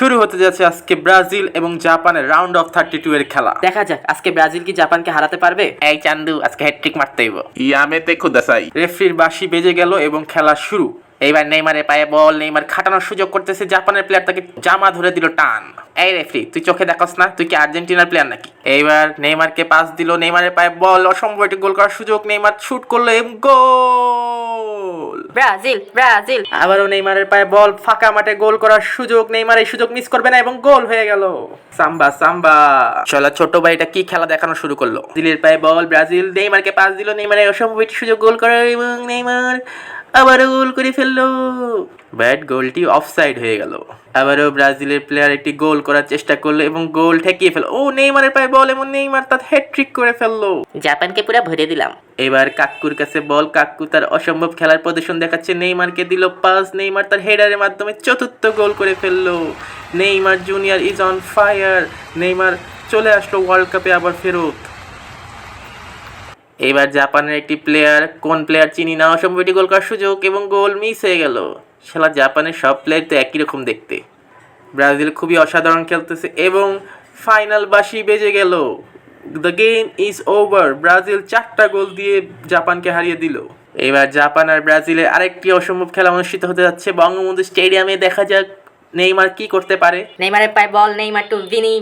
শুরু হতে যাচ্ছে আজকে ব্রাজিল এবং জাপানের রাউন্ড অফ 32 এর খেলা। দেখা যাক আজকে ব্রাজিল কি জাপানকে হারাতে পারবে। এই চান্দু আজকে হ্যাটট্রিক মারতে হইব। ইয়ামেতে খুদাসাই। রেফারির বাঁশি বেজে গেল এবং খেলা শুরু। এইবার নেইমারের পায়ে বল, নেইমার খাটানোর সুযোগ করতেছে, জাপানের প্লেয়ার তাকে জামা ধরে দিল টান। এই রেফারি তুই চোখে দেখোস না? তুই কি আর্জেন্টিনার প্লেয়ার নাকি? এইবার নেইমারকে পাস দিল, নেইমারের পায়ে বল, অসম্ভব একটি গোল করার সুযোগ, নেইমার শুট করলো এবং গোল। Brazil Brazil. আবারও নেইমারের পায়ে বল, ফাঁকা মাঠে গোল করার সুযোগ, নেইমার এই সুযোগ মিস করবে না এবং গোল হয়ে গেল। সাম্বা সাম্বা। চলা ছোট ভাইটা কি খেলা দেখানো শুরু করলো। ব্রাজিলের পায়ে বল, ব্রাজিল নেইমারকে পাস দিল, নেইমারের অসম্ভব একটি সুযোগ গোল করার এবং নেইমার আবারও গোল করে ফেললো। ব্যাট গোলটি অফসাইড হয়ে গেল। আবারও ব্রাজিলের প্লেয়ার একটি গোল করার চেষ্টা করলো এবং গোল ঠেকিয়ে ফেললো। ও নেইমারের পায়ে বল এবং নেইমার তার হ্যাটট্রিক করে ফেললো। জাপানকে পুরো ভরে দিলাম। এবার কাক্কুর কাছে বল, কাক্কু তার অসম্ভব খেলার প্রদর্শন দেখাচ্ছে, নেইমারকে দিল পাস, নেইমার তার হেডারের মাধ্যমে চতুর্থ গোল করে ফেললো। Neymar junior is on fire. Neymar চলে আসলো ওয়ার্ল্ড কাপে আবার ফেরত। এবার জাপানের একটি প্লেয়ার, কোন প্লেয়ার চিনি না, অসম্ভব একটি গোল করার সুযোগ এবং গোল মিস হয়ে গেল। শালা জাপানের সব প্লেয়ার তো একই রকম দেখতে। ব্রাজিল খুবই অসাধারণ খেলতেছে এবং ফাইনাল বাঁশি বেজে গেল। The game is over. Brazil 4টা গোল দিয়ে জাপানকে হারিয়ে দিল। এবার জাপান আর ব্রাজিলের আরেকটি অসম্ভব খেলা অনুষ্ঠিত হতে যাচ্ছে বঙ্গবন্ধু স্টেডিয়ামে। দেখা যাক নেইমার কি করতে পারে। নেইমারের পায়ে বল, নেইমার টু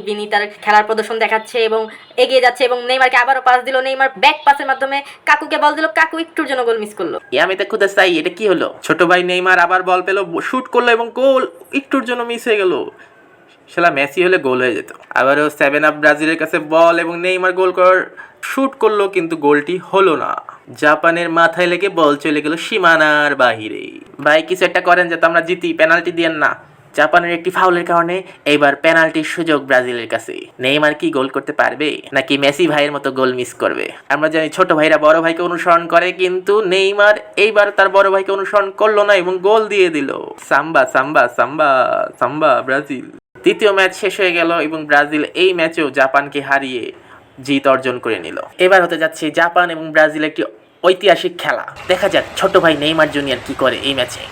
ভিনি তার খেলার প্রদর্শন দেখাচ্ছে এবং এগিয়ে যাচ্ছে এবং নেইমারকে আবারও পাস দিল, নেইমার ব্যাক পাসের মাধ্যমে কাকুকে বল দিল, কাকু একটুর জন্য গোল মিস করলো। ইয়ামেতে খুদাসাই, এটা কি হলো? ছোট ভাই নেইমার আবার বল পেল, শুট করলো এবং গোল একটুর জন্য মিস হয়ে গেল। শালা মেসি হলে গোল হয়ে যেত। আবারও 7 আপ ব্রাজিলের কাছে বল এবং নেইমার গোল করার শুট করলো কিন্তু গোলটি হলো না। জাপানের মাথায় লেগে বল চলে গেল সীমানার বাহিরে। ভাই কিছু একটা করেন যাতে আমরা জিতি, পেনাল্টি দিয়েন না। জাপানের একটি ফাউলের কারণে এইবার পেনাল্টির সুযোগ ব্রাজিলের কাছে। নেইমার কি গোল করতে পারবে নাকি মেসি ভাইয়ের মতো গোল মিস করবে? আমরা জানি ছোট ভাইরা বড় ভাইকে অনুসরণ করে, কিন্তু নেইমার এইবার তার বড় ভাইকে অনুসরণ করলো না এবং গোল দিয়ে দিল। সাম্বা সাম্বা সাম্বা সাম্বা ব্রাজিল। তৃতীয় ম্যাচ শেষ হয়ে গেল এবং ব্রাজিল এই ম্যাচেও জাপানকে হারিয়ে জিত অর্জন করে নিল। এবার হতে যাচ্ছে জাপান এবং ব্রাজিল একটি ঐতিহাসিক খেলা। দেখা যাক ছোট ভাই নেইমার জুনিয়র কি করে এই ম্যাচে।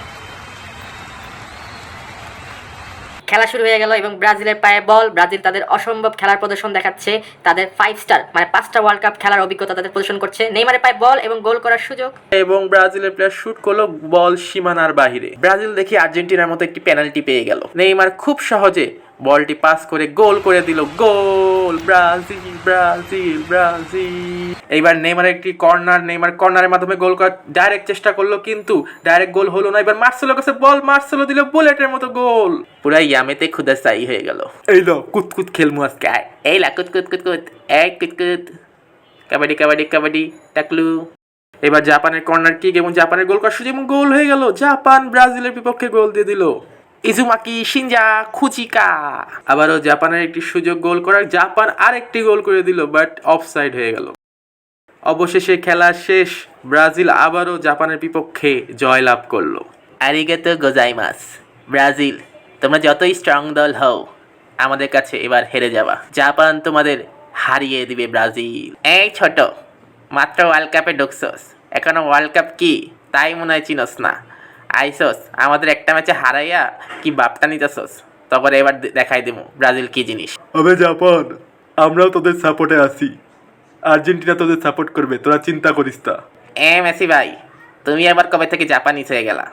খেলা শুরু হয়ে গেল এবং ব্রাজিলের পায়ে বল, ব্রাজিল তাদের অসম্ভব খেলার প্রদর্শন দেখাচ্ছে, তাদের 5 স্টার মানে 5টা ওয়ার্ল্ড কাপ খেলার অভিজ্ঞতা তাদের প্রদর্শন করছে। নেইমারের পায়ে বল এবং গোল করার সুযোগ এবং ব্রাজিলের প্লেয়ার শুট করলো, বল সীমানার বাহিরে। ব্রাজিল দেখি আর্জেন্টিনার মতো একটি পেনাল্টি পেয়ে গেল। নেইমার খুব সহজে বলটি পাস করে গোল করে দিল। গোল! Brazil Brazil Brazil. এইবার নেইমার একটি কর্নার, নেইমার কর্নারের মাধ্যমে গোল করার ডাইরেক্ট চেষ্টা করলো কিন্তু ডাইরেক্ট গোল হলো না। এবার মার্সেলোর কাছে বল, মার্সেলো দিল বুলেটের মতো গোল। পুরা ইয়ামেতে খুদাসাই হয়ে গেল। এই লো কুতকুত খেলমু আজকে। এই লা কুতকুত কুতকুত, এক কুতকুত, কাবাডি কাবাডি কাবাডি টাকলু। এবার জাপানের কর্নার কিক এবং জাপানের গোল করার সুযোগ এবং গোল হয়ে গেল। জাপান ব্রাজিলের বিপক্ষে গোল দিয়ে দিল। ইজুমাকি শিনজা খুচিকা। আবারও জাপানের একটি সুযোগ গোল করার, জাপান আরেকটি গোল করে দিল, বাট অফসাইড হয়ে গেল। অবশেষে খেলা শেষ। ব্রাজিল আবারও জাপানের বিপক্ষে জয়লাভ করলো। আরিগাতো গোজাইমাস। ব্রাজিল তোমরা যতই স্ট্রং দল হও, আমাদের কাছে এবার হেরে যাবা। জাপান তোমাদের হারিয়ে দিবে ব্রাজিল। এই ছোট, মাত্র ওয়ার্ল্ড কাপে ঢুকছস, এখনো ওয়ার্ল্ড কাপ কি তাই মনে হয় চিনস না। আইসস আমাদের একটা ম্যাচে হারাইয়া কি বাপটা নিতেছস, তারপরে এবার দেখাই দেবো ব্রাজিল কি জিনিস। আবে জাপান, আমরাও তোদের সাপোর্টে আছি। আর্জেন্টিনা তোদের সাপোর্ট করবে, তোরা চিন্তা করিস না। মেসি ভাই, তুমি আবার কবে থেকে জাপানিজ হয়ে গেলা?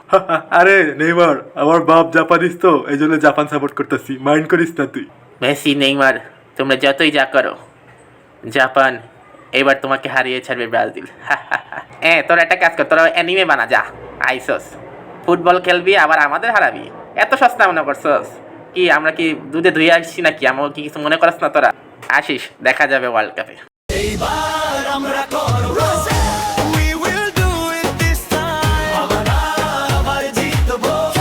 আরে নেইমার, আমার বাপ জাপানিস তো, এই জন্য জাপান সাপোর্ট করতেছি, মাইন্ড করিস না তুই। মেসি নেইমার তোমরা যতই যা করো, জাপান এবার তোমাকে হারিয়ে ছাড়বে ব্রাজিল। তোরা একটা কাজ কর, তোরা অ্যানিমে বানা, যা আইসস ফুটবল খেলবি আবার আমাদের হারাবি। এত সস্তা মনে করছস কি? আমরা কি দুধে ধুয়ে আসছি নাকি? আমার কি কিছু মনে করস না তোরা? আসিস, দেখা যাবে ওয়ার্ল্ড কাপে।